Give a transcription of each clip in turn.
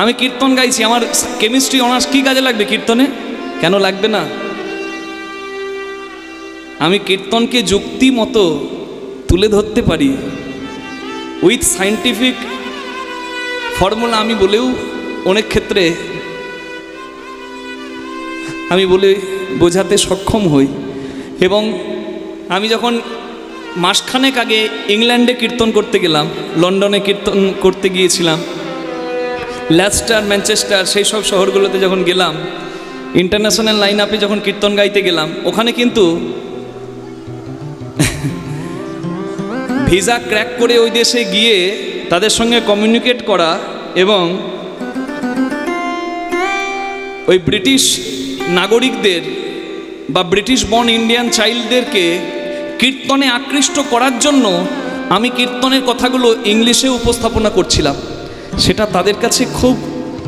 আমি কীর্তন গাইছি, আমার কেমিস্ট্রি অনার্স কী কাজে লাগবে কীর্তনে? কেন লাগবে না? আমি কীর্তনকে যুক্তি মতো তুলে ধরতে পারি, উইথ সায়েন্টিফিক ফর্মুলা আমি বলেও অনেক ক্ষেত্রে আমি বলে বোঝাতে সক্ষম হই। এবং আমি যখন মাসখানেক আগে ইংল্যান্ডে কীর্তন করতে গেলাম, লন্ডনে কীর্তন করতে গিয়েছিলাম, লেস্টার, ম্যানচেস্টার, সেই সব শহরগুলোতে যখন গেলাম, ইন্টারন্যাশনাল লাইন আপে যখন কীর্তন গাইতে গেলাম, ওখানে কিন্তু ভিসা ক্র্যাক করে ওই দেশে গিয়ে তাদের সঙ্গে কমিউনিকেট করা এবং ওই ব্রিটিশ নাগরিকদের বা ব্রিটিশ বর্ন ইন্ডিয়ান চাইল্ডদেরকে কীর্তনে আকৃষ্ট করার জন্য আমি কীর্তনের কথাগুলো ইংলিশে উপস্থাপনা করছিলাম। সেটা তাদের কাছে খুব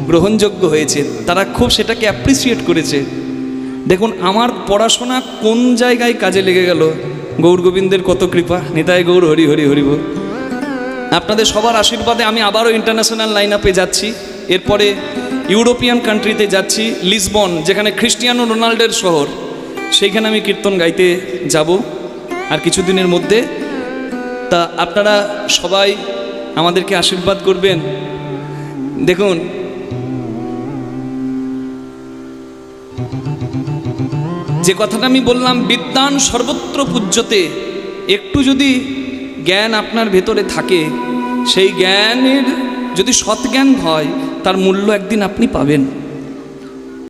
গ্রহণযোগ্য হয়েছে, তারা খুব সেটাকে অ্যাপ্রিসিয়েট করেছে। দেখুন আমার পড়াশোনা কোন জায়গায় কাজে লেগে গেল, গৌর গোবিন্দের কত কৃপা, নিতাই গৌর হরি হরি হরিব। আপনাদের সবার আশীর্বাদে আমি আবারও ইন্টারন্যাশনাল লাইন আপে যাচ্ছি, এরপরে ইউরোপিয়ান কান্ট্রিতে যাচ্ছি, লিসবন, যেখানে ক্রিস্টিয়ানো রোনাল্ডোর শহর, সেইখানে আমি কীর্তন গাইতে যাব আর কিছুদিনের মধ্যে। তা আপনারা সবাই আমাদেরকে আশীর্বাদ করবেন। দেখুন যে কথাটা আমি বললাম, বিদ্যান সর্বত্র পূজ্যতে, একটু যদি জ্ঞান আপনার ভেতরে থাকে, সেই জ্ঞানের যদি সৎ জ্ঞান হয়, তার মূল্য একদিন আপনি পাবেন।